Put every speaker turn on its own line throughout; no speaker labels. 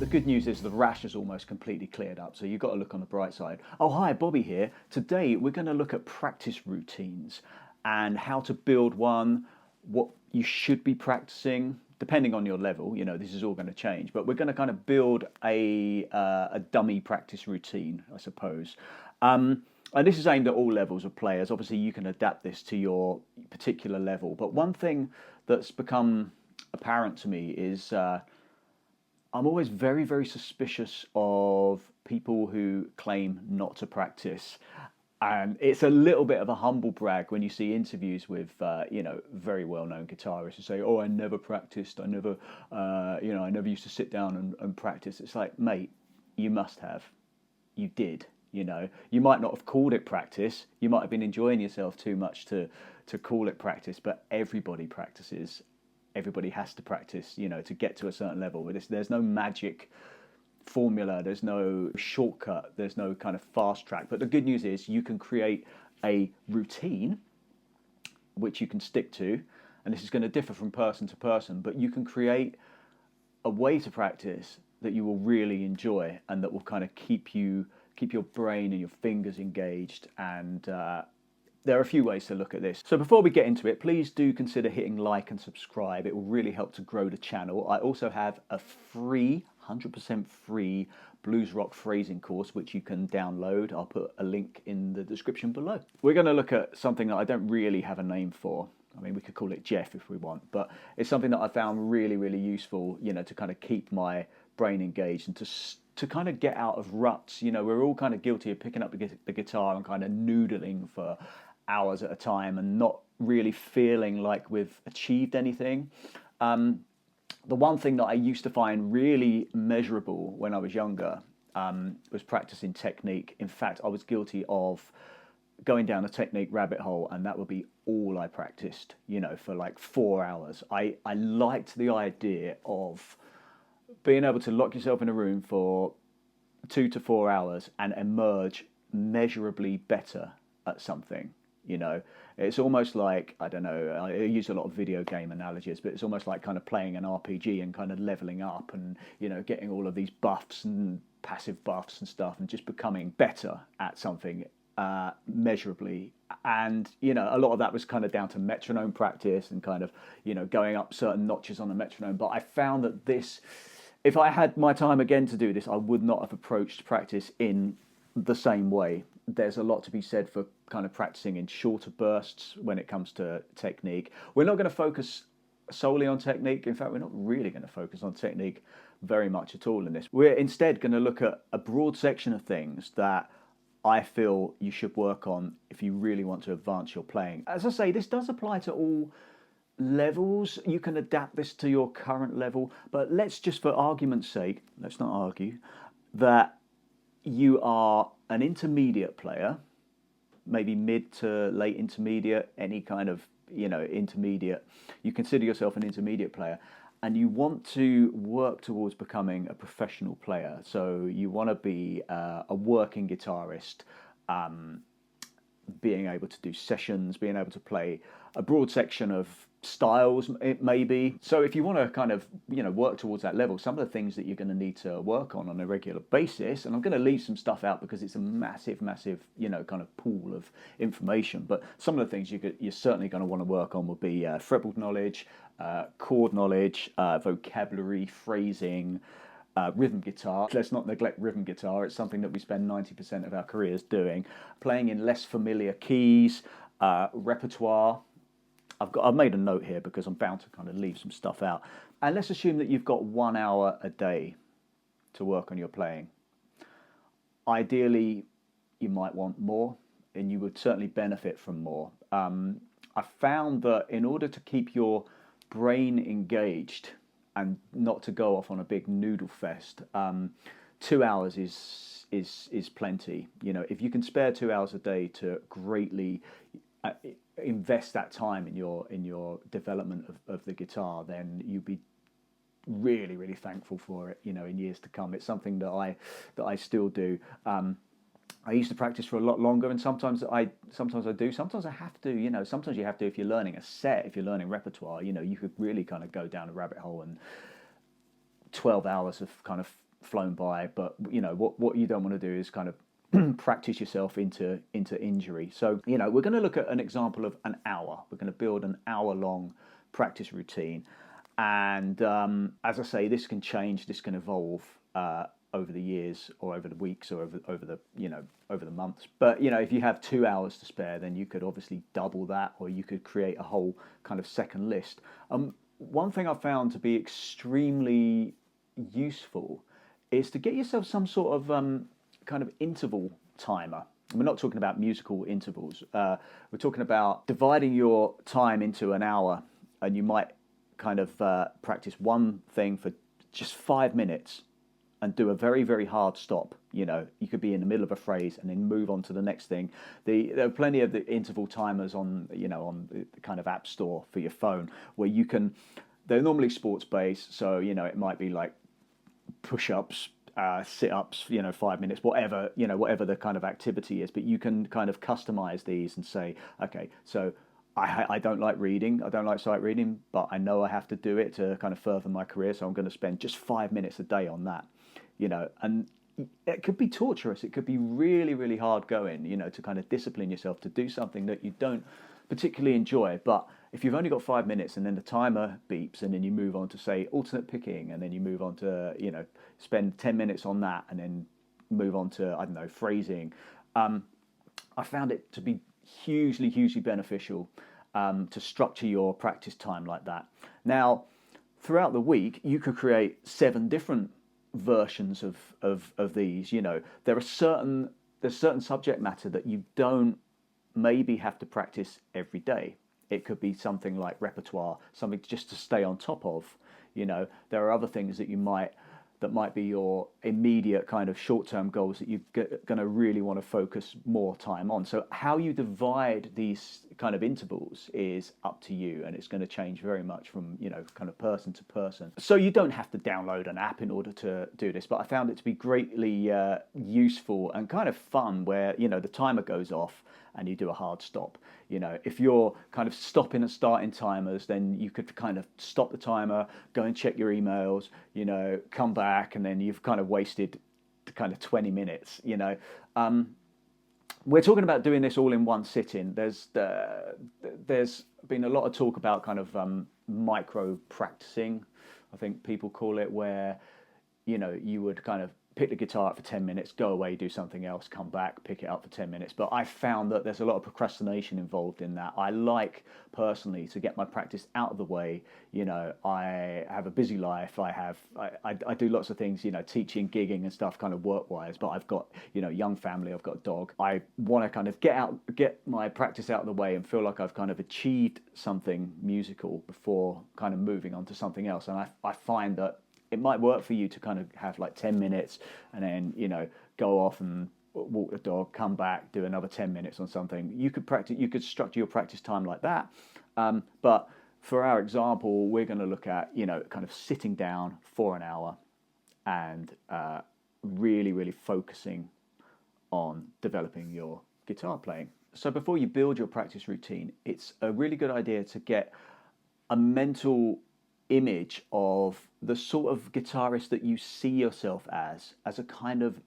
good news is the rash is almost completely cleared up, so you've got to look on the bright side. Oh, hi, Bobby here. Today we're going to look at practice routines and how to build one, what you should be practicing, depending on your level. You know, this is all going to change, but we're going to kind of build a dummy practice routine, I suppose. And this is aimed at all levels of players. Obviously, you can adapt this to your particular level. But one thing that's become apparent to me is I'm always very, very suspicious of people who claim not to practice. And it's a little bit of a humble brag when you see interviews with, very well-known guitarists who say, "Oh, I never practiced. I never, I never used to sit down and practice." It's like, mate, you must have. You did. You know, you might not have called it practice. You might have been enjoying yourself too much to call it practice. But everybody practices. Everybody has to practice, to get to a certain level. There's no magic formula, there's no shortcut, there's no kind of fast track. But the good news is you can create a routine which you can stick to, and this is going to differ from person to person, but you can create a way to practice that you will really enjoy and that will kind of keep your brain and your fingers engaged. And there are a few ways to look at this. So before we get into it, please do consider hitting like and subscribe. It will really help to grow the channel. I also have a free, 100% free blues rock phrasing course, which you can download. I'll put a link in the description below. We're going to look at something that I don't really have a name for. I mean, we could call it Jeff if we want, but it's something that I found really, really useful, to kind of keep my brain engaged and to kind of get out of ruts. We're all kind of guilty of picking up the guitar and kind of noodling for hours at a time and not really feeling like we've achieved anything. The one thing that I used to find really measurable when I was younger was practicing technique. In fact, I was guilty of going down a technique rabbit hole, and that would be all I practiced, for like 4 hours. I liked the idea of being able to lock yourself in a room for 2 to 4 hours and emerge measurably better at something. It's almost like, I don't know, I use a lot of video game analogies, but it's almost like kind of playing an RPG and kind of leveling up and, getting all of these buffs and passive buffs and stuff and just becoming better at something measurably. And, a lot of that was kind of down to metronome practice and kind of, going up certain notches on the metronome. But I found that if I had my time again to do this, I would not have approached practice in the same way. There's a lot to be said for kind of practicing in shorter bursts when it comes to technique. We're not going to focus solely on technique. In fact, we're not really going to focus on technique very much at all in this. We're instead going to look at a broad section of things that I feel you should work on if you really want to advance your playing. As I say, this does apply to all levels. You can adapt this to your current level, but let's just, for argument's sake, let's not argue that you are an intermediate player, maybe mid to late intermediate, any kind of, intermediate. You consider yourself an intermediate player and you want to work towards becoming a professional player. So you want to be a working guitarist, being able to do sessions, being able to play a broad section of styles, it may be. So if you want to kind of, work towards that level, some of the things that you're going to need to work on a regular basis, and I'm going to leave some stuff out because it's a massive, massive, kind of pool of information, but some of the things you're certainly going to want to work on will be fretboard knowledge, chord knowledge, vocabulary, phrasing, rhythm guitar. Let's not neglect rhythm guitar. It's something that we spend 90% of our careers doing. Playing in less familiar keys, repertoire. I've made a note here because I'm bound to kind of leave some stuff out. And let's assume that you've got 1 hour a day to work on your playing. Ideally, you might want more, and you would certainly benefit from more. I found that in order to keep your brain engaged and not to go off on a big noodle fest, 2 hours is plenty. If you can spare 2 hours a day to greatly invest that time in your development of the guitar, then you'd be really, really thankful for it, in years to come. It's something that I still do. I used to practice for a lot longer, and sometimes I do. Sometimes I have to. Sometimes you have to if you're learning a set, if you're learning repertoire. You could really kind of go down a rabbit hole, and 12 hours of kind of flown by. But what you don't want to do is kind of practice yourself into injury. So we're going to look at an example of an hour. We're going to build an hour-long practice routine, and as I say, this can change, this can evolve over the years, or over the weeks, or over the months. But if you have 2 hours to spare, then you could obviously double that, or you could create a whole kind of second list. One thing I've found to be extremely useful is to get yourself some sort of kind of interval timer. We're not talking about musical intervals. We're talking about dividing your time into an hour, and you might kind of practice one thing for just 5 minutes and do a very, very hard stop. You could be in the middle of a phrase and then move on to the next thing. There are plenty of the interval timers on the kind of app store for your phone, where you can. They're normally sports based, so it might be like push-ups, sit-ups, 5 minutes, whatever the kind of activity is. But you can kind of customize these and say, okay, so I don't like reading, I don't like sight reading, but I know I have to do it to kind of further my career, so I'm going to spend just 5 minutes a day on that. And it could be torturous. It could be really, really hard going, to kind of discipline yourself to do something that you don't particularly enjoy. But if you've only got 5 minutes, and then the timer beeps, and then you move on to, say, alternate picking, and then you move on to, spend 10 minutes on that, and then move on to, I don't know, phrasing. I found it to be hugely, hugely beneficial to structure your practice time like that. Now, throughout the week, you could create 7 different versions of these. There's certain subject matter that you don't maybe have to practice every day. It could be something like repertoire, something just to stay on top of. There are other things that might be your immediate kind of short-term goals that you're going to really want to focus more time on. So how you divide these kind of intervals is up to you, and it's going to change very much from kind of person to person. So you don't have to download an app in order to do this, but I found it to be greatly useful and kind of fun, where the timer goes off and you do a hard stop. If you're kind of stopping and starting timers, then you could kind of stop the timer, go and check your emails, come back, and then you've kind of wasted kind of 20 minutes. We're talking about doing this all in one sitting. There's been a lot of talk about kind of micro practicing, I think people call it, where you would kind of pick the guitar up for 10 minutes, go away, do something else, come back, pick it up for 10 minutes. But I found that there's a lot of procrastination involved in that. I like, personally, to get my practice out of the way. I have a busy life. I do lots of things, teaching, gigging and stuff, kind of work-wise, but I've got, young family, I've got a dog. I want to kind of get my practice out of the way and feel like I've kind of achieved something musical before kind of moving on to something else. And I find that it might work for you to kind of have like 10 minutes and then, go off and walk the dog, come back, do another 10 minutes on something. You could structure your practice time like that. But for our example, we're going to look at, kind of sitting down for an hour and really, really focusing on developing your guitar playing. So before you build your practice routine, it's a really good idea to get a mental image of the sort of guitarist that you see yourself as a kind of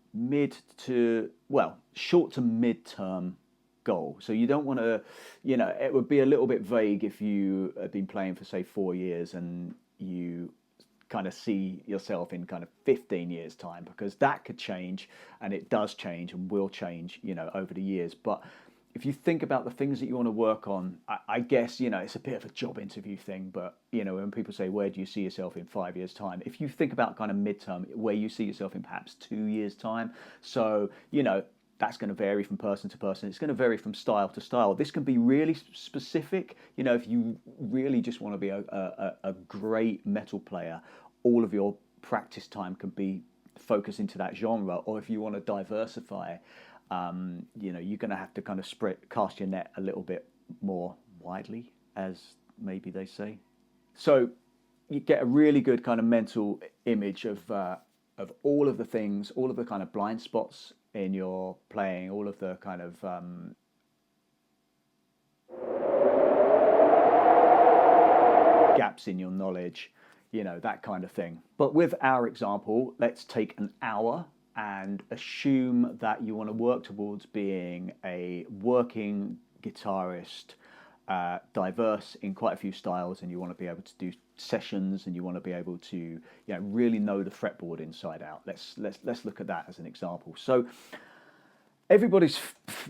short to mid-term goal. So you don't want to, it would be a little bit vague if you had been playing for, say, 4 years and you kind of see yourself in kind of 15 years time, because that could change, and it does change and will change, over the years. But if you think about the things that you want to work on, I guess, it's a bit of a job interview thing, but, when people say, where do you see yourself in 5 years' time? If you think about kind of midterm, where you see yourself in perhaps 2 years' time. So, that's going to vary from person to person. It's going to vary from style to style. This can be really specific. If you really just want to be a great metal player, all of your practice time can be focused into that genre. Or if you want to diversify, you're going to have to kind of cast your net a little bit more widely, as maybe they say. So you get a really good kind of mental image of all of the things, all of the kind of blind spots in your playing, all of the kind of gaps in your knowledge. you know, that kind of thing. But with our example, let's take an hour and assume that you want to work towards being a working guitarist, diverse in quite a few styles, and you want to be able to do sessions, and you want to be able to, you know, really know the fretboard inside out. Let's look at that as an example. So everybody's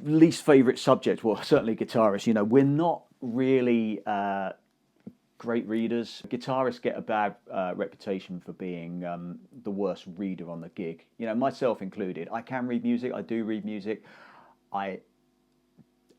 least favorite subject, well, certainly guitarists, you know, we're not really great readers. Guitarists get a bad reputation for being the worst reader on the gig. You know, myself included. I can read music. I do read music. I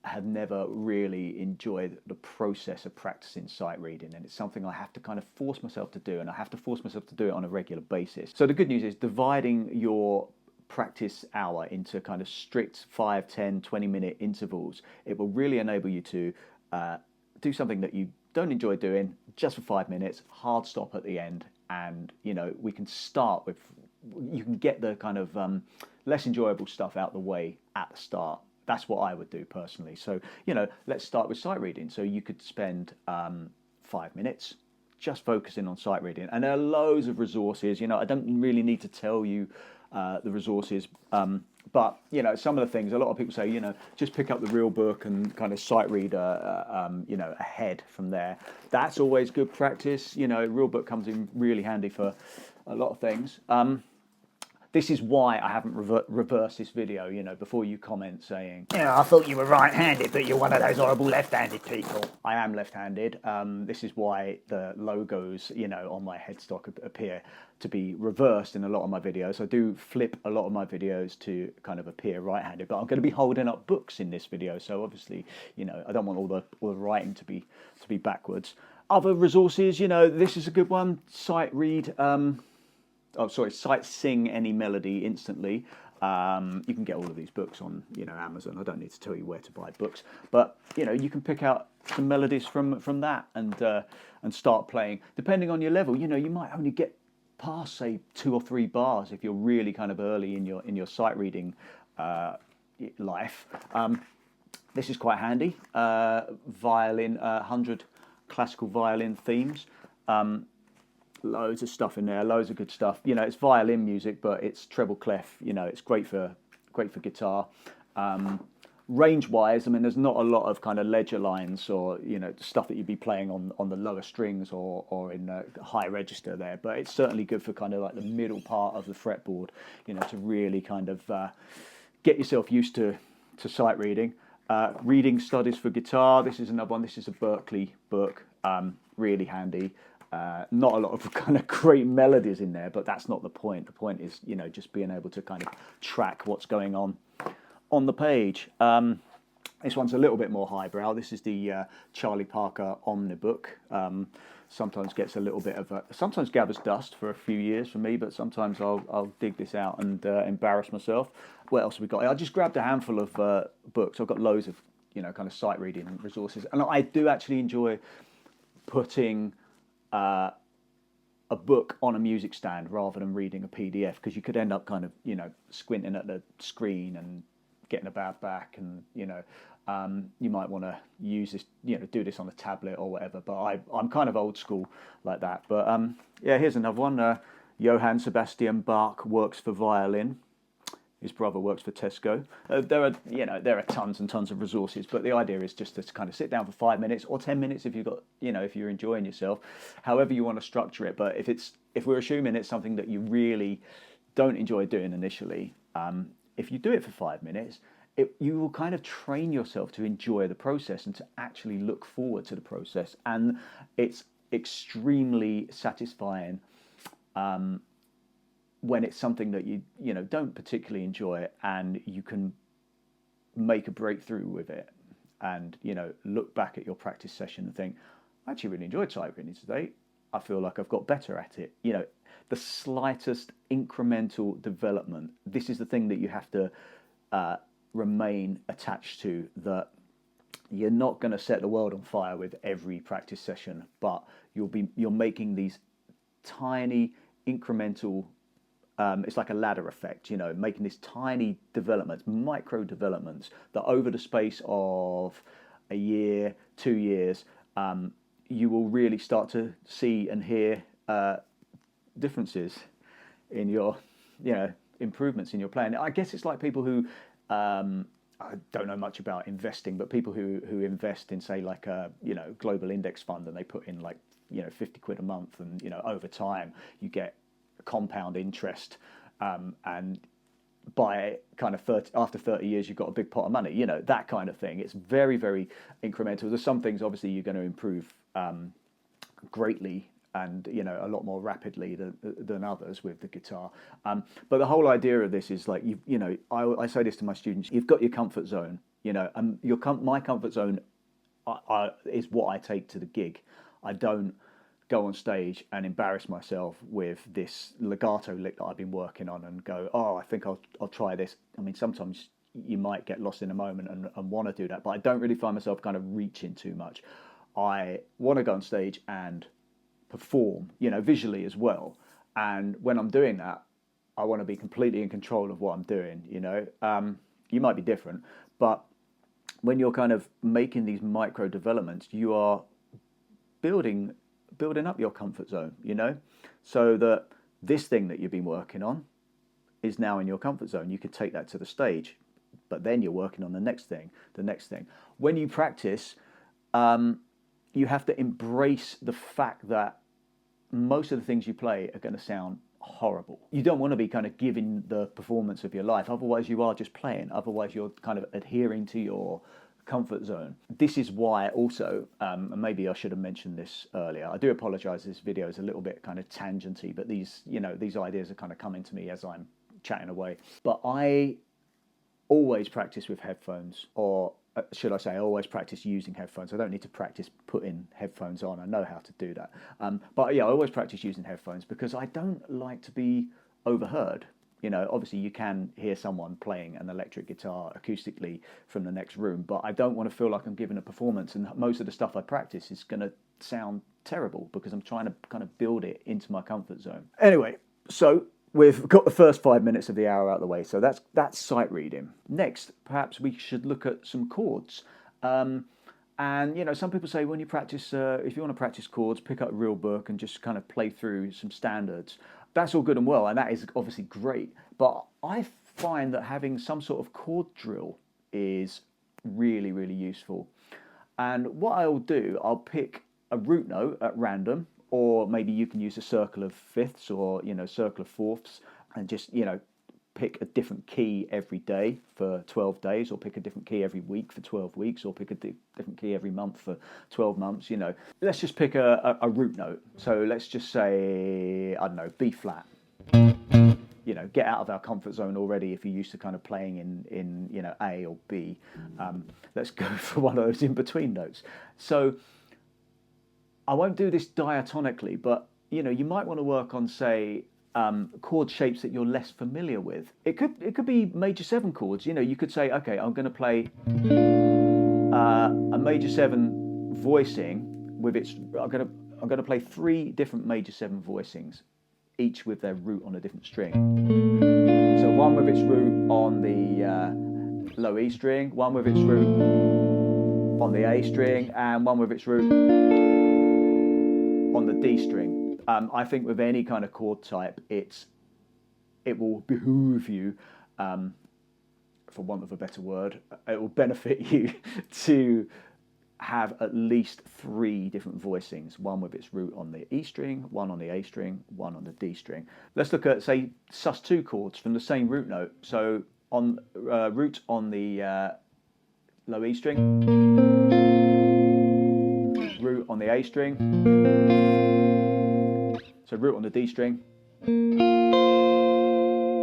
have never really enjoyed the process of practicing sight reading, and it's something I have to kind of force myself to do, and I have to force myself to do it on a regular basis. So the good news is dividing your practice hour into kind of strict 5, 10, 20-minute intervals. It will really enable you to do something that you don't enjoy doing just for 5 minutes, hard stop at the end, and, you know, we can start with, you can get the kind of less enjoyable stuff out the way at the start. That's what I would do personally. So, you know, let's start with sight reading. So you could spend 5 minutes just focusing on sight reading, and there are loads of resources. You know, I don't really need to tell you the resources, but, you know, some of the things, a lot of people say, you know, just pick up the real book and kind of sight read, you know, ahead from there. That's always good practice. You know, real book comes in really handy for a lot of things. This is why I haven't reversed this video, you know, before you comment saying,
Yeah, I thought you were right-handed, but you're one of those horrible left-handed people.
I am left-handed. This is why the logos, you know, on my headstock appear to be reversed in a lot of my videos. I do flip a lot of my videos to kind of appear right-handed, but I'm going to be holding up books in this video, so obviously, you know, I don't want all the writing to be backwards. Other resources, you know, this is a good one. Sight read. Sight sing any melody instantly. You can get all of these books on, you know, Amazon. I don't need to tell you where to buy books, but, you know, you can pick out some melodies from that and start playing. Depending on your level, you know, you might only get past, say, 2 or 3 bars if you're really kind of early in your sight reading life. This is quite handy. Violin, 100 classical violin themes. Loads of stuff in there, loads of good stuff. You know, it's violin music, but it's treble clef. You know, it's great for guitar. Range-wise, I mean, there's not a lot of kind of ledger lines or, you know, stuff that you'd be playing on the lower strings or in high register there. But it's certainly good for kind of like the middle part of the fretboard, you know, to really kind of get yourself used to sight reading. Reading studies for guitar. This is another one. This is a Berkeley book. Really handy. Not a lot of kind of great melodies in there, but that's not the point. The point is, you know, just being able to kind of track what's going on the page. This one's a little bit more highbrow. This is the Charlie Parker Omnibook. Sometimes gets a little bit of sometimes gathers dust for a few years for me, but sometimes I'll dig this out and embarrass myself. What else have we got? I just grabbed a handful of books. I've got loads of, you know, kind of sight reading resources, and I do actually enjoy putting a book on a music stand rather than reading a PDF, because you could end up kind of, you know, squinting at the screen and getting a bad back, and, you know, you might want to use this, you know, do this on a tablet or whatever, but I'm kind of old school like that. But yeah, here's another one. Johann Sebastian Bach Works for Violin. His brother works for Tesco. There are tons and tons of resources, but the idea is just to kind of sit down for 5 minutes or 10 minutes if you've got, you know, if you're enjoying yourself, however you want to structure it. But if we're assuming it's something that you really don't enjoy doing initially, if you do it for 5 minutes, you will kind of train yourself to enjoy the process and to actually look forward to the process, and it's extremely satisfying. When it's something that you know don't particularly enjoy, and you can make a breakthrough with it, and, you know, look back at your practice session and think, I actually really enjoyed sight reading today. I feel like I've got better at it. You know, the slightest incremental development. This is the thing that you have to remain attached to. That you're not going to set the world on fire with every practice session, but you're making these tiny incremental. It's like a ladder effect, you know, making these tiny developments, micro developments, that over the space of a year, 2 years, you will really start to see and hear differences in your, improvements in your playing. I guess it's like people who, I don't know much about investing, but people who invest in, say, like a, global index fund, and they put in like, 50 quid a month, and, over time you get compound interest, and by kind of after 30 years, you've got a big pot of money, that kind of thing. It's very, very incremental. There's some things, obviously, you're going to improve greatly and, a lot more rapidly than others with the guitar. But the whole idea of this is like, I say this to my students, you've got your comfort zone, and my comfort zone is what I take to the gig. I don't go on stage and embarrass myself with this legato lick that I've been working on and go, oh, I think I'll try this. I mean, sometimes you might get lost in a moment and want to do that, but I don't really find myself kind of reaching too much. I want to go on stage and perform, visually as well. And when I'm doing that, I want to be completely in control of what I'm doing, You might be different, but when you're kind of making these micro developments, you are building up your comfort zone, so that this thing that you've been working on is now in your comfort zone. You could take that to the stage, but then you're working on the next thing. When you practice, you have to embrace the fact that most of the things you play are going to sound horrible. You don't want to be kind of giving the performance of your life. Otherwise, you are just playing. Otherwise, you're kind of adhering to your comfort zone. This is why also, and maybe I should have mentioned this earlier, I do apologize, this video is a little bit kind of tangenty, but these ideas are kind of coming to me as I'm chatting away. But I always practice with headphones, or should I say, I always practice using headphones. I don't need to practice putting headphones on. I know how to do that. But yeah, I always practice using headphones because I don't like to be overheard. Obviously you can hear someone playing an electric guitar acoustically from the next room, but I don't want to feel like I'm giving a performance, and most of the stuff I practice is going to sound terrible because I'm trying to kind of build it into my comfort zone. Anyway, so we've got the first 5 minutes of the hour out of the way, so that's sight reading. Next, perhaps we should look at some chords. And some people say when you practice, if you want to practice chords, pick up a real book and just kind of play through some standards. That's all good and well, and that is obviously great. But I find that having some sort of chord drill is really, really useful. And what I'll do, I'll pick a root note at random, or maybe you can use a circle of fifths or, circle of fourths, and just, pick a different key every day for 12 days, or pick a different key every week for 12 weeks, or pick a different key every month for 12 months, Let's just pick a root note. So let's just say, I don't know, B flat. Get out of our comfort zone already if you're used to kind of playing in A or B. Let's go for one of those in-between notes. So I won't do this diatonically, but, you might want to work on, say, chord shapes that you're less familiar with. It could be major 7 chords. You could say, okay, I'm going to play a major 7 voicing with its. I'm going to play 3 different major 7 voicings, each with their root on a different string. So one with its root on the low E string, one with its root on the A string, and one with its root on the D string. I think with any kind of chord type, it will behoove you, for want of a better word, it will benefit you to have at least 3 different voicings, one with its root on the E string, one on the A string, one on the D string. Let's look at, say, sus2 chords from the same root note. So on root on the low E string, root on the A string, so root on the D string. I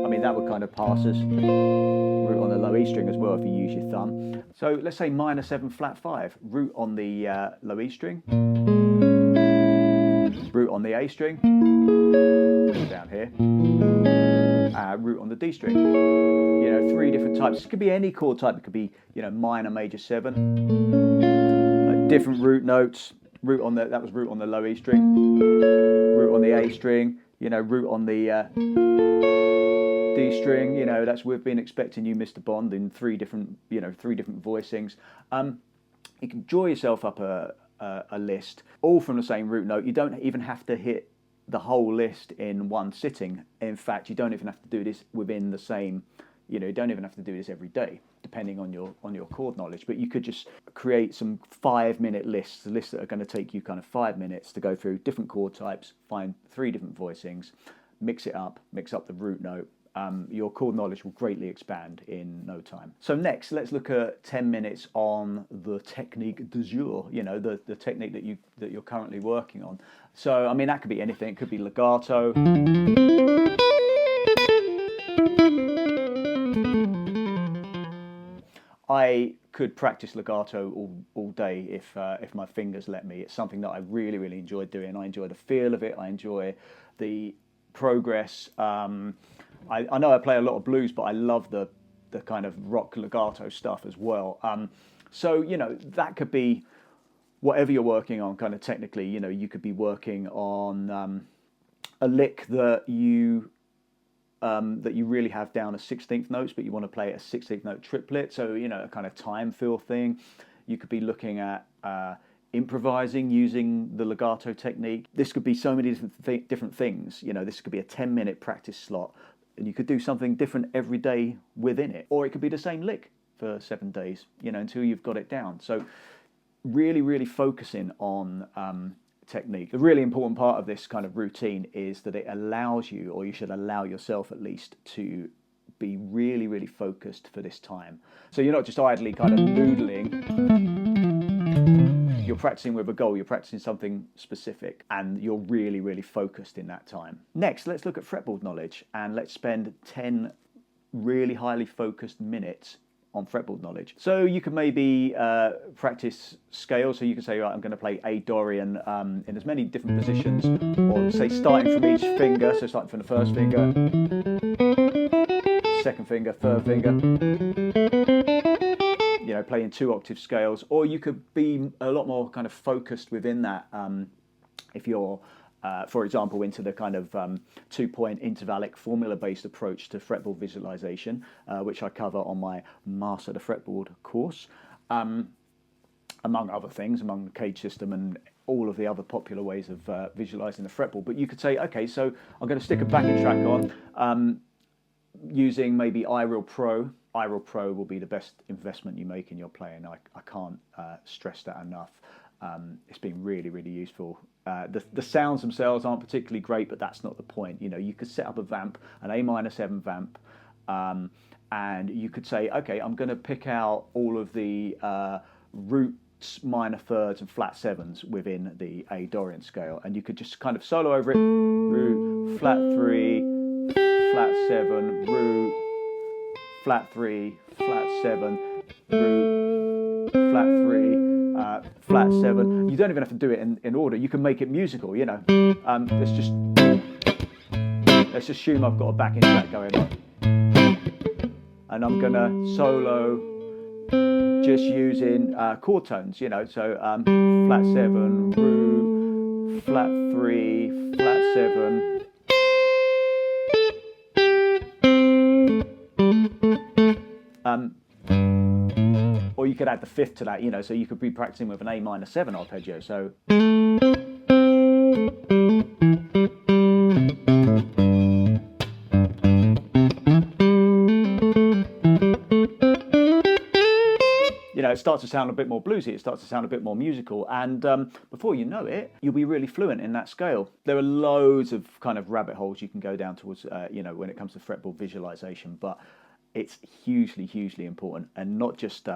mean, that would kind of pass as root on the low E string as well if you use your thumb. So let's say minor 7 flat 5, root on the low E string, root on the A string, down here, root on the D string. 3 different types. It could be any chord type. It could be, minor major 7, different root notes. Root on that was root on the low E string, root on the A string, root on the D string. That's we've been expecting you, Mr. Bond, in 3 different, 3 different voicings. You can draw yourself up a list, all from the same root note. You don't even have to hit the whole list in one sitting. In fact, you don't even have to do this within the same, you don't even have to do this every day, depending on your chord knowledge. But you could just create some 5-minute lists that are going to take you kind of 5 minutes to go through different chord types, find 3 different voicings, mix up the root note. Your chord knowledge will greatly expand in no time. So next, let's look at 10 minutes on the technique du jour, the technique that you're currently working on. So, I mean, that could be anything. It could be legato. I could practice legato all day if my fingers let me. It's something that I really, really enjoy doing. I enjoy the feel of it. I enjoy the progress. I know I play a lot of blues, but I love the kind of rock legato stuff as well. So, that could be whatever you're working on kind of technically. You could be working on a lick that you really have down as 16th notes, but you want to play a 16th note triplet. So, a kind of time feel thing. You could be looking at improvising using the legato technique. This could be so many different things. This could be a 10-minute practice slot, and you could do something different every day within it. Or it could be the same lick for 7 days, until you've got it down. So really, really focusing on technique. The really important part of this kind of routine is that it allows you, or you should allow yourself at least, to be really, really focused for this time. So you're not just idly kind of noodling. You're practicing with a goal, you're practicing something specific, and you're really, really focused in that time. Next, let's look at fretboard knowledge, and let's spend 10 really highly focused minutes on fretboard knowledge. So you can maybe practice scales. So you can say, right, I'm going to play A Dorian in as many different positions, or say starting from each finger, so starting from the first finger, second finger, third finger, playing 2 octave scales. Or you could be a lot more kind of focused within that if you're for example, into the kind of 2-point intervallic formula-based approach to fretboard visualization, which I cover on my Master the Fretboard course, among other things, among the cage system and all of the other popular ways of visualizing the fretboard. But you could say, okay, so I'm going to stick a backing track on using maybe iReal Pro. iReal Pro will be the best investment you make in your playing. I can't stress that enough. It's been really, really useful. The sounds themselves aren't particularly great, but that's not the point. You could set up a vamp, an A-7 vamp, and you could say, okay, I'm going to pick out all of the roots, minor thirds, and flat sevens within the A Dorian scale, and you could just kind of solo over it: root, flat 3, flat 7, root, flat 3, flat 7, root, flat 3. Flat 7. You don't even have to do it in order. You can make it musical, let's assume I've got a backing track going on, and I'm gonna solo just using chord tones, so flat 7, root, flat 3, flat 7. Or you could add the fifth to that, so you could be practicing with an A-7 arpeggio. So it starts to sound a bit more bluesy, it starts to sound a bit more musical, and before you know it, you'll be really fluent in that scale. There are loads of kind of rabbit holes you can go down towards, when it comes to fretboard visualization, but it's hugely, hugely important, and not just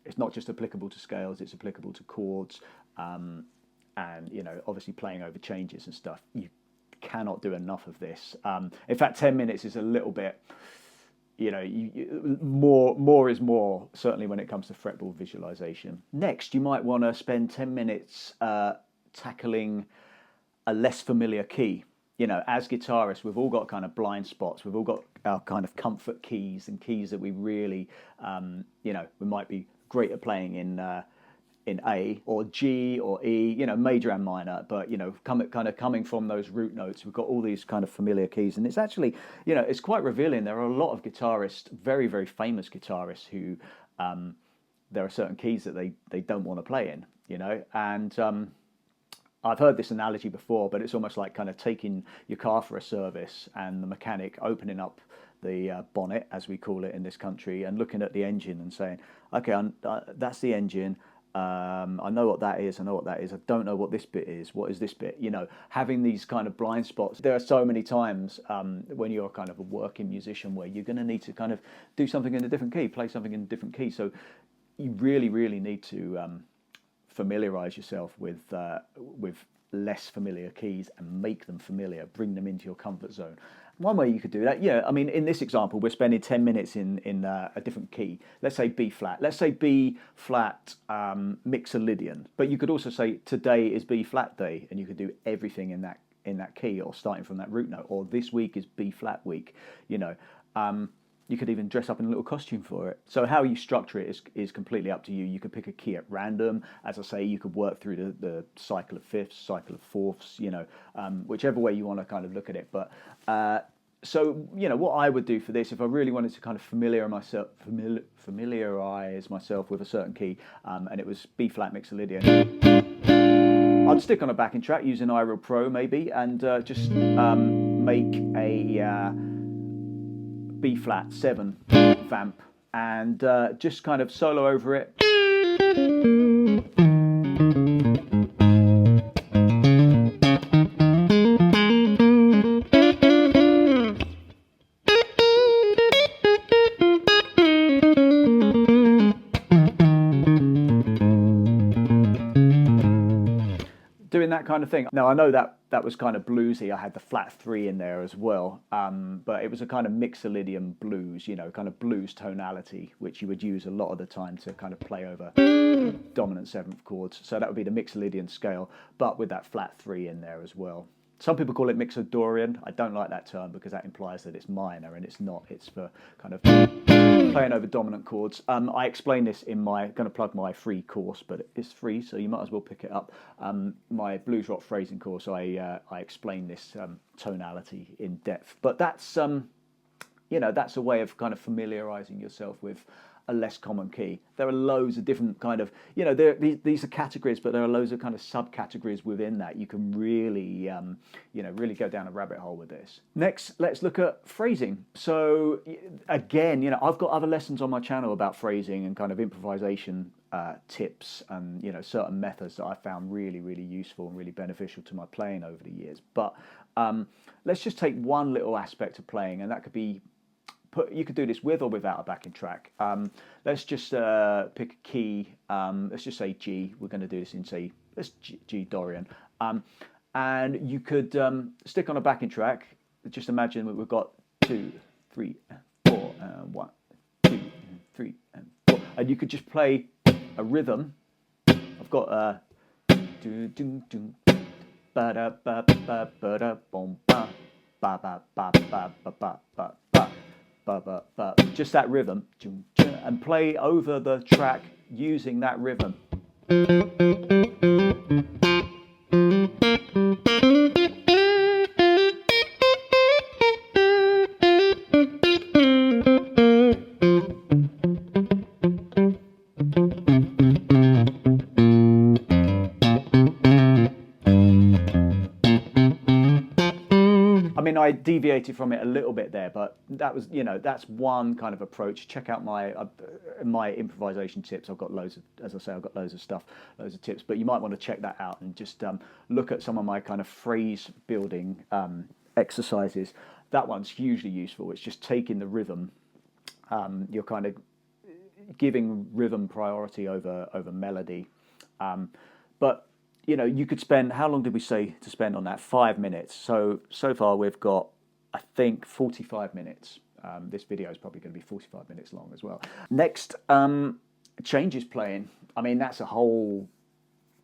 it's not just applicable to scales, it's applicable to chords, and obviously playing over changes and stuff. You cannot do enough of this. In fact, 10 minutes is a little bit, more is more, certainly when it comes to fretboard visualization. Next, you might want to spend 10 minutes tackling a less familiar key. As guitarists, we've all got kind of blind spots. We've all got our kind of comfort keys, and keys that we really, we might be great at playing in A or G or E, major and minor. But coming from those root notes, we've got all these kind of familiar keys, and it's actually, it's quite revealing. There are a lot of guitarists, very, very famous guitarists, who there are certain keys that they don't want to play in, and I've heard this analogy before, but it's almost like kind of taking your car for a service and the mechanic opening up the bonnet, as we call it in this country, and looking at the engine and saying, okay, that's the engine. I know what that is. I know what that is. I don't know what this bit is. What is this bit? You know, having these kind of blind spots. There are so many times when you're kind of a working musician where you're going to need to kind of do something in a different key, play something in a different key. So you really, really need to familiarize yourself with less familiar keys and make them familiar, bring them into your comfort zone. One way you could do that, yeah, I mean, in this example, we're spending 10 minutes in a different key. Let's say B flat. Let's say B flat Mixolydian. But you could also say today is B flat day, and you could do everything in that key, or starting from that root note. Or this week is B flat week. You know, you could even dress up in a little costume for it. So how you structure it is completely up to you. You could pick a key at random. As I say, you could work through the cycle of fifths, cycle of fourths, you know, whichever way you want to kind of look at it. But so, you know, what I would do for this, if I really wanted to kind of familiarize myself with a certain key, and it was B flat Mixolydian, I'd stick on a backing track using iReal Pro maybe, and just make a B flat 7 vamp, and just kind of solo over it. Doing that kind of thing. Now I know that was kind of bluesy. I had the flat 3 in there as well, but it was a kind of Mixolydian blues, you know, kind of blues tonality, which you would use a lot of the time to kind of play over dominant 7th chords. So that would be the Mixolydian scale, but with that flat 3 in there as well. Some people call it Mixodorian. I don't like that term because that implies that it's minor, and it's not. It's for kind of playing over dominant chords. I explain this in my, going to plug my free course, but it's free, so you might as well pick it up. My blues rock phrasing course, I explain this tonality in depth. But that's you know, that's a way of kind of familiarizing yourself with a less common key. There are loads of different kind of, you know, these are categories, but there are loads of kind of subcategories within that. You can really, you know, really go down a rabbit hole with this. Next, let's look at phrasing. So again, you know, I've got other lessons on my channel about phrasing and kind of improvisation tips and, you know, certain methods that I found really, really useful and really beneficial to my playing over the years. But let's just take one little aspect of playing, and that could be, you could do this with or without a backing track. Let's just pick a key. Let's just say G. We're going to do this in, say, let's G Dorian. And you could stick on a backing track. Just imagine that we've got 2, 3, 4, 1, 2, 3, and 4. And you could just play a rhythm. I've got do do do ba da ba ba ba da boom ba ba ba ba ba ba ba ba ba. Just that rhythm, and play over the track using that rhythm. I deviated from it a little bit there, but that was, you know, that's one kind of approach. Check out my improvisation tips. I've got loads of, as I say, I've got loads of stuff, loads of tips, but you might want to check that out and just look at some of my kind of phrase building exercises. That one's hugely useful. It's just taking the rhythm. You're kind of giving rhythm priority over melody, but you know, you could spend, how long did we say to spend on that? 5 minutes. So far we've got, I think, 45 minutes. This video is probably going to be 45 minutes long as well. Next, changes playing. I mean, that's a whole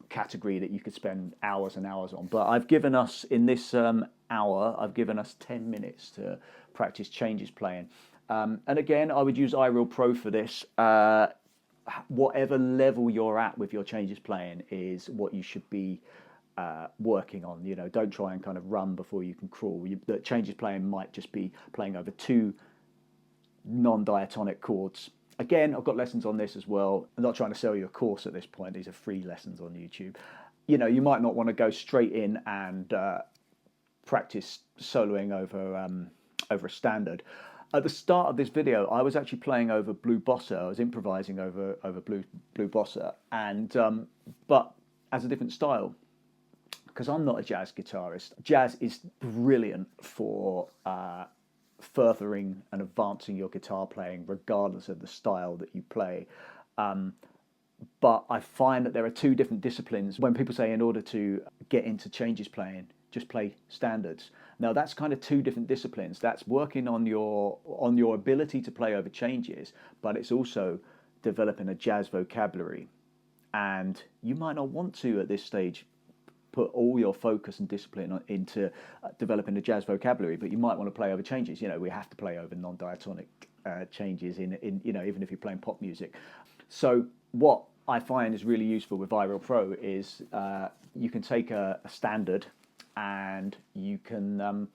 category that you could spend hours and hours on. But I've given us, in this hour, I've given us 10 minutes to practice changes playing. And again, I would use iReal Pro for this. Whatever level you're at with your changes playing is what you should be working on. You know, don't try and kind of run before you can crawl. The changes playing might just be playing over 2 non-diatonic chords. Again, I've got lessons on this as well. I'm not trying to sell you a course at this point. These are free lessons on YouTube. you know, you might not want to go straight in and practice soloing over a standard. At the start of this video, I was actually playing over Blue Bossa. I was improvising over Blue Bossa, and but as a different style, because I'm not a jazz guitarist. Jazz is brilliant for furthering and advancing your guitar playing, regardless of the style that you play. But I find that there are two different disciplines. When people say in order to get into changes playing, just play standards. Now that's kind of two different disciplines. That's working on your ability to play over changes, but it's also developing a jazz vocabulary. And you might not want to at this stage put all your focus and discipline into developing a jazz vocabulary, but you might want to play over changes. You know, we have to play over non-diatonic changes in you know, even if you're playing pop music. So what I find is really useful with Viral Pro is you can take a standard and you can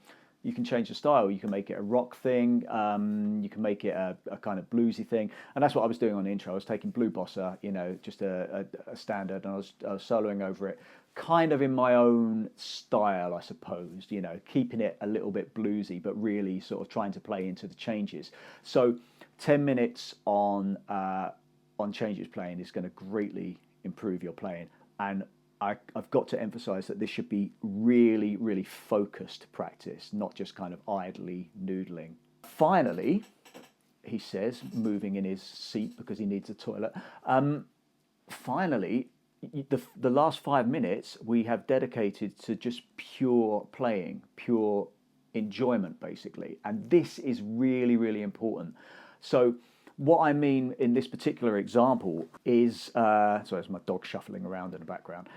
change the style. You can make it a rock thing. You can make it a kind of bluesy thing, and that's what I was doing on the intro. I was taking Blue Bossa, you know, just a standard, and I was soloing over it, kind of in my own style, I suppose. You know, keeping it a little bit bluesy, but really sort of trying to play into the changes. So, 10 minutes on changes playing is going to greatly improve your playing, and I've got to emphasize that this should be really, really focused practice, not just kind of idly noodling. Finally, he says, moving in his seat because he needs a toilet. Finally, the last 5 minutes we have dedicated to just pure playing, pure enjoyment, basically. And this is really, really important. So what I mean in this particular example is, sorry, there's my dog shuffling around in the background.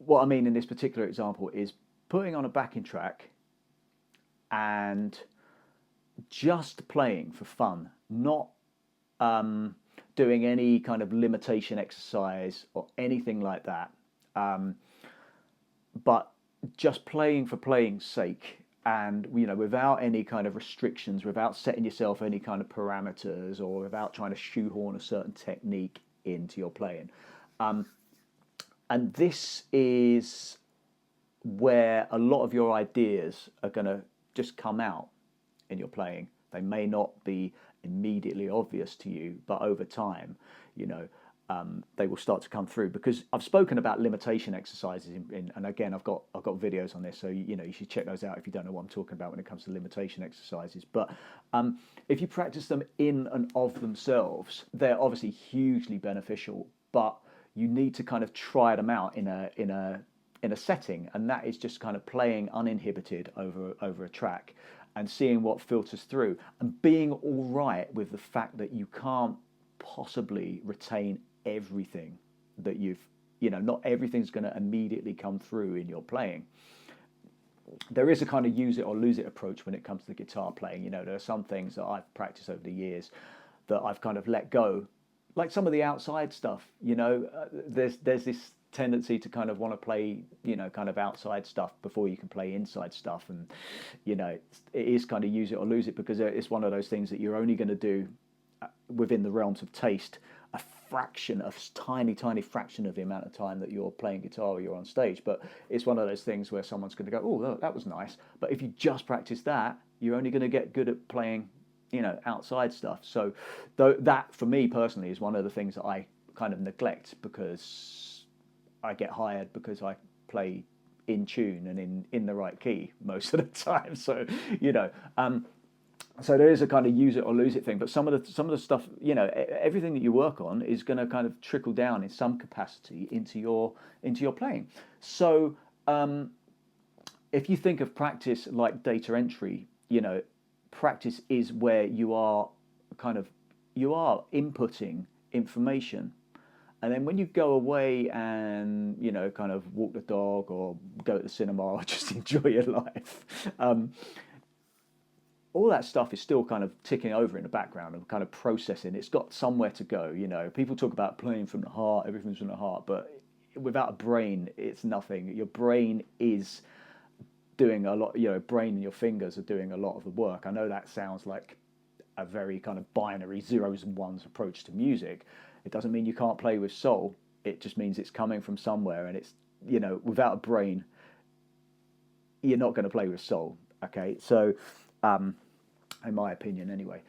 What I mean in this particular example is putting on a backing track and just playing for fun, not doing any kind of limitation exercise or anything like that, but just playing for playing's sake. And, you know, without any kind of restrictions, without setting yourself any kind of parameters, or without trying to shoehorn a certain technique into your playing. And this is where a lot of your ideas are going to just come out in your playing. They may not be immediately obvious to you, but over time, you know, they will start to come through. Because I've spoken about limitation exercises, and again, I've got videos on this, so you know, you should check those out if you don't know what I'm talking about when it comes to limitation exercises. But if you practice them in and of themselves, they're obviously hugely beneficial, but you need to kind of try them out in a setting, and that is just kind of playing uninhibited over a track and seeing what filters through, and being all right with the fact that you can't possibly retain everything that not everything's going to immediately come through in your playing. There is a kind of use it or lose it approach when it comes to guitar playing. You know, there are some things that I've practiced over the years that I've kind of let go, like some of the outside stuff. You know, there's this tendency to kind of want to play, you know, kind of outside stuff before you can play inside stuff, and you know, it is kind of use it or lose it, because it's one of those things that you're only going to do within the realms of taste a tiny fraction of the amount of time that you're playing guitar or you're on stage. But it's one of those things where someone's going to go, oh, that was nice, but if you just practice that, you're only going to get good at playing, you know, outside stuff. So that for me personally is one of the things that I kind of neglect, because I get hired because I play in tune and in the right key most of the time. So, you know, so there is a kind of use it or lose it thing. But some of the stuff, you know, everything that you work on is going to kind of trickle down in some capacity into your playing. So if you think of practice like data entry, you know, practice is where you are inputting information. And then when you go away and, you know, kind of walk the dog or go to the cinema or just enjoy your life, all that stuff is still kind of ticking over in the background and kind of processing. It's got somewhere to go, you know. People talk about playing from the heart, everything's from the heart, but without a brain, it's nothing. Your brain is doing a lot, you know, brain and your fingers are doing a lot of the work. I know that sounds like a very kind of binary zeros and ones approach to music. It doesn't mean you can't play with soul. It just means it's coming from somewhere, and it's, without a brain, you're not going to play with soul. Okay, so in my opinion, anyway.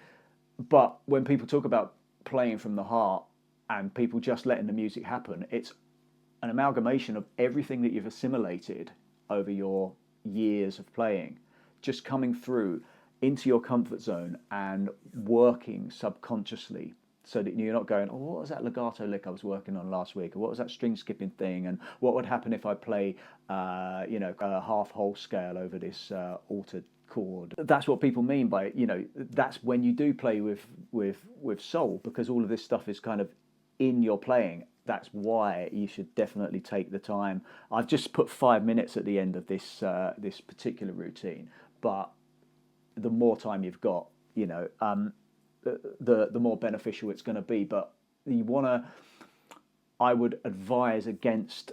But when people talk about playing from the heart and people just letting the music happen, it's an amalgamation of everything that you've assimilated over your years of playing, just coming through into your comfort zone and working subconsciously, so that you're not going, oh, what was that legato lick I was working on last week? Or what was that string skipping thing? And what would happen if I play, a half whole scale over this altered chord? That's what people mean by, that's when you do play with soul, because all of this stuff is kind of in your playing. That's why you should definitely take the time. I've just put 5 minutes at the end of this this particular routine, but the more time you've got, the more beneficial it's going to be. But I would advise against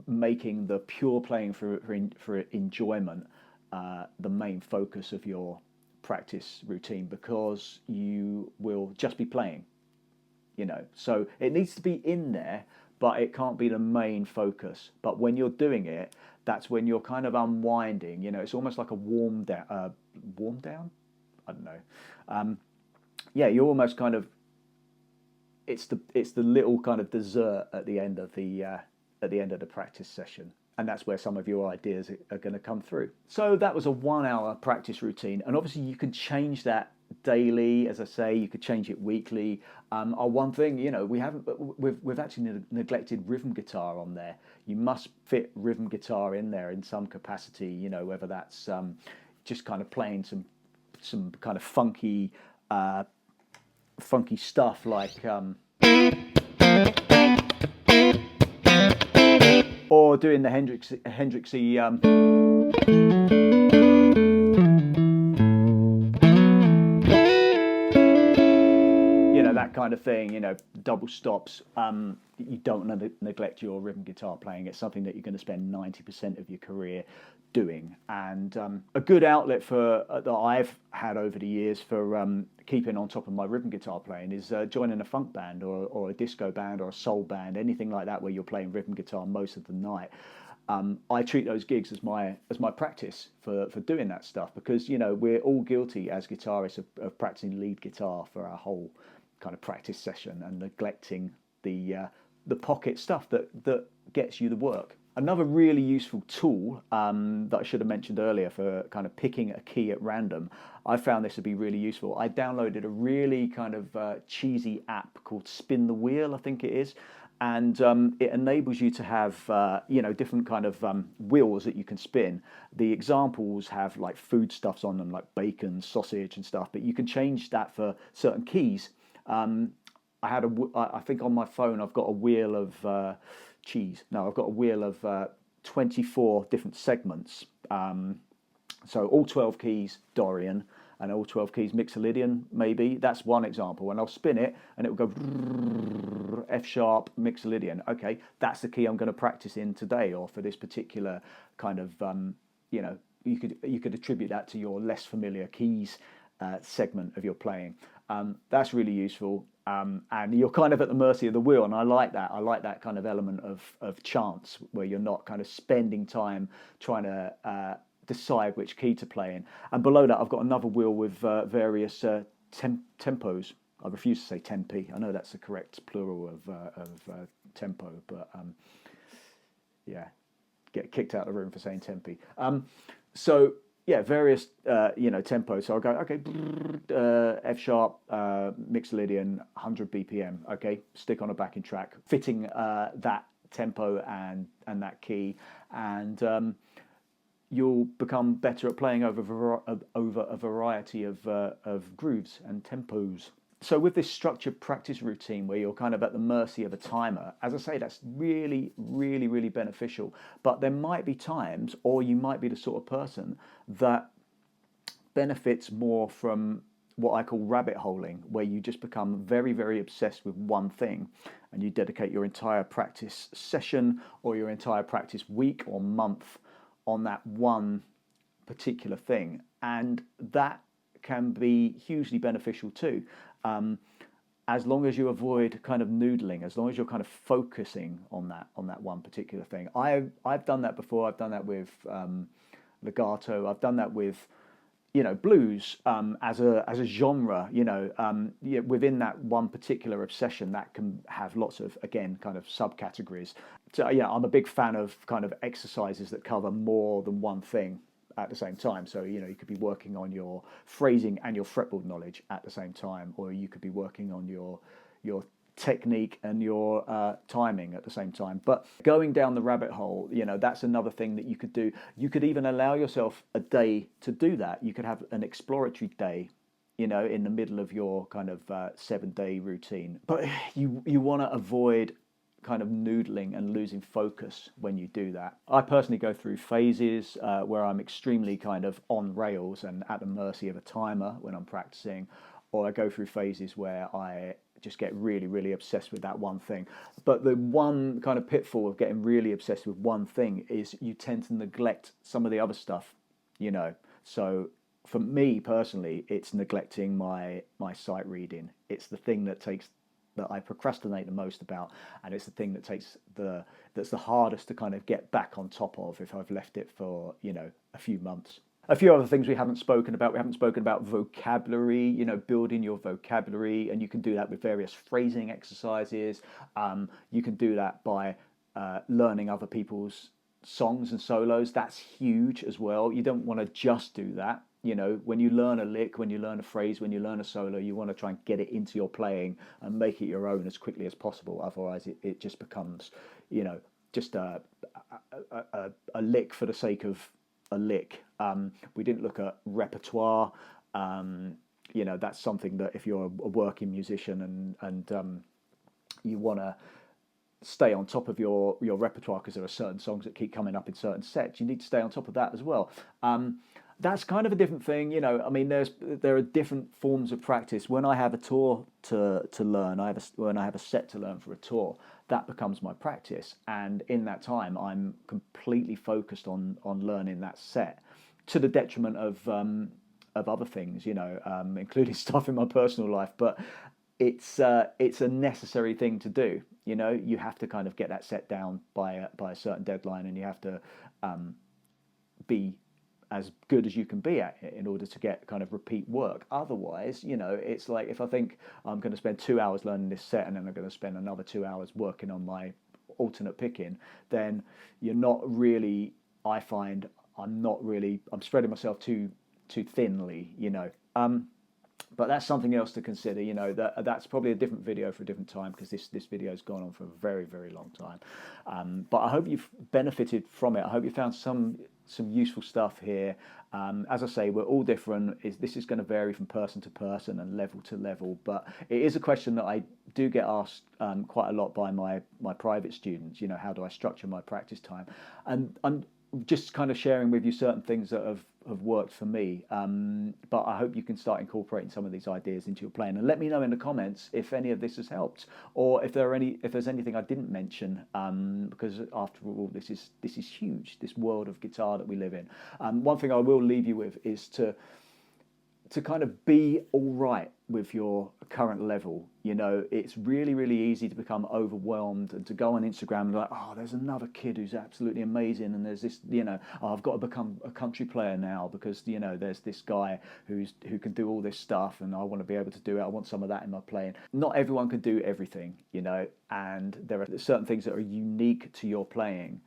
making the pure playing for enjoyment the main focus of your practice routine, because you will just be playing. So it needs to be in there, but it can't be the main focus. But when you're doing it, that's when you're kind of unwinding. It's almost like a warm down. Warm down? I don't know. You're almost kind of. It's the little kind of dessert at the end of the practice session, and that's where some of your ideas are going to come through. So that was a 1 hour practice routine, and obviously you can change that daily. As I say, you could change it weekly. One thing, we've actually neglected rhythm guitar on there. You must fit rhythm guitar in there in some capacity. Whether that's just kind of playing some kind of funky stuff like. Or doing the Hendrixy. That kind of thing, double stops. You don't neglect your rhythm guitar playing. It's something that you're going to spend 90% of your career doing. And a good outlet that I've had over the years for keeping on top of my rhythm guitar playing is joining a funk band or a disco band or a soul band, anything like that where you're playing rhythm guitar most of the night. I treat those gigs as my practice for doing that stuff, because we're all guilty as guitarists of practicing lead guitar for our whole kind of practice session and neglecting the pocket stuff that gets you the work. Another really useful tool that I should have mentioned earlier for kind of picking a key at random, I found this to be really useful. I downloaded a really kind of cheesy app called Spin the Wheel, I think it is. And it enables you to have, different kind of wheels that you can spin. The examples have like foodstuffs on them, like bacon, sausage and stuff, but you can change that for certain keys. I think on my phone I've got a wheel of cheese. No, I've got a wheel of 24 different segments. So all 12 keys Dorian and all 12 keys Mixolydian, maybe. That's one example. And I'll spin it and it will go F sharp, Mixolydian. Okay, that's the key I'm going to practice in today, or for this particular kind of, you could attribute that to your less familiar keys segment of your playing. That's really useful. And you're kind of at the mercy of the wheel, and I like that. I like that kind of element of chance, where you're not kind of spending time trying to decide which key to play in. And below that, I've got another wheel with various tempos. I refuse to say tempi. I know that's the correct plural of tempo, but get kicked out of the room for saying tempi. Various tempos. So I'll go, okay, F sharp, Mixolydian, 100 BPM. Okay, stick on a backing track, fitting that tempo and that key, and you'll become better at playing over a variety of grooves and tempos. So with this structured practice routine where you're kind of at the mercy of a timer, as I say, that's really, really, really beneficial. But there might be times, or you might be the sort of person that benefits more from what I call rabbit holing, where you just become very, very obsessed with one thing and you dedicate your entire practice session or your entire practice week or month on that one particular thing. And that can be hugely beneficial too. as long as you avoid kind of noodling, as long as you're kind of focusing on that one particular thing. I've done that before. I've done that with legato. I've done that with blues as a genre. Within that one particular obsession, that can have lots of, again, kind of subcategories. So yeah, I'm a big fan of kind of exercises that cover more than one thing at the same time. So you could be working on your phrasing and your fretboard knowledge at the same time, or you could be working on your technique and your timing at the same time. But going down the rabbit hole, that's another thing that you could do. You could even allow yourself a day to do that. You could have an exploratory day, in the middle of your kind of 7-day routine. But you want to avoid kind of noodling and losing focus when you do that. I personally go through phases where I'm extremely kind of on rails and at the mercy of a timer when I'm practicing, or I go through phases where I just get really, really obsessed with that one thing. But the one kind of pitfall of getting really obsessed with one thing is you tend to neglect some of the other stuff, So for me personally, it's neglecting my sight reading. It's the thing that I procrastinate the most about, and it's the thing that's the hardest to kind of get back on top of if I've left it for a few months. A few other things we haven't spoken about. We haven't spoken about vocabulary, building your vocabulary, and you can do that with various phrasing exercises. You can do that by learning other people's songs and solos. That's huge as well. You don't want to just do that. When you learn a lick, when you learn a phrase, when you learn a solo, you want to try and get it into your playing and make it your own as quickly as possible. Otherwise, it just becomes, just a lick for the sake of a lick. We didn't look at repertoire. That's something that if you're a working musician and you want to stay on top of your repertoire because there are certain songs that keep coming up in certain sets, you need to stay on top of that as well. That's kind of a different thing, I mean, there are different forms of practice. When I have a tour to learn, when I have a set to learn for a tour, that becomes my practice. And in that time, I'm completely focused on learning that set, to the detriment of other things, including stuff in my personal life. But it's a necessary thing to do. You have to kind of get that set down by a certain deadline, and you have to be as good as you can be at it in order to get kind of repeat work. Otherwise, it's like if I think I'm going to spend 2 hours learning this set and then I'm going to spend another 2 hours working on my alternate picking, then you're not really, I find I'm spreading myself too thinly, But that's something else to consider. That's probably a different video for a different time, because this video has gone on for a very, very long time. But I hope you've benefited from it. I hope you found some useful stuff here. As I say, we're all different. This is going to vary from person to person and level to level. But it is a question that I do get asked quite a lot by my private students. How do I structure my practice time? And I'm just kind of sharing with you certain things that have worked for me, but I hope you can start incorporating some of these ideas into your playing, and let me know in the comments if any of this has helped, or if there's anything I didn't mention, because after all, this is huge, this world of guitar that we live in. One thing I will leave you with is to kind of be all right with your current level. It's really, really easy to become overwhelmed and to go on Instagram and like, oh, there's another kid who's absolutely amazing, and there's this, oh, I've got to become a country player now because, there's this guy who can do all this stuff, and I want to be able to do it. I want some of that in my playing. Not everyone can do everything, and there are certain things that are unique to your playing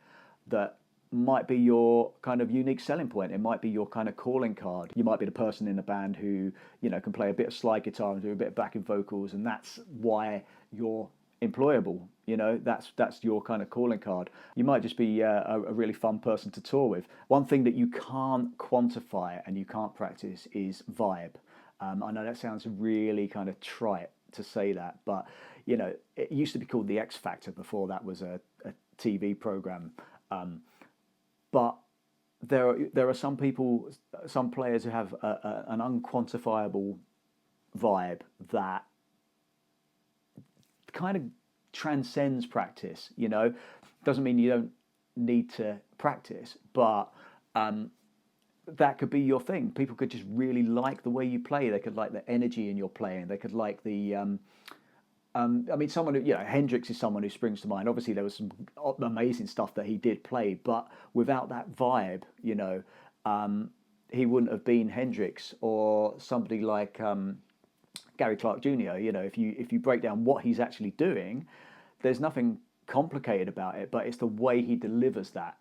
that might be your kind of unique selling point. It might be your kind of calling card. You might be the person in the band who, can play a bit of slide guitar and do a bit of backing vocals, and that's why you're employable. That's your kind of calling card. You might just be a really fun person to tour with. One thing that you can't quantify and you can't practice is vibe. I know that sounds really kind of trite to say that, but it used to be called the X Factor before that was a TV program. But there are some people, some players who have an unquantifiable vibe that kind of transcends practice. Doesn't mean you don't need to practice, but that could be your thing. People could just really like the way you play. They could like the energy in your playing. They could like the I mean, someone who, you know, Hendrix is someone who springs to mind. Obviously, there was some amazing stuff that he did play, but without that vibe, you know, he wouldn't have been Hendrix. Or somebody like Gary Clark Jr. You know, if you break down what he's actually doing, there's nothing complicated about it, but it's the way he delivers that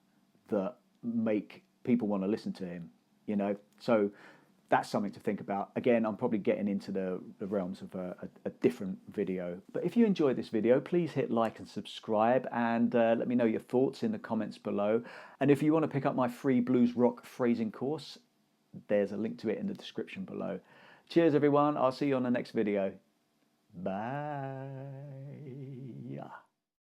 make people want to listen to him. You know, so that's something to think about. Again, I'm probably getting into the realms of a different video. But if you enjoyed this video, please hit like and subscribe, and let me know your thoughts in the comments below. And if you want to pick up my free blues rock phrasing course, there's a link to it in the description below. Cheers, everyone. I'll see you on the next video. Bye.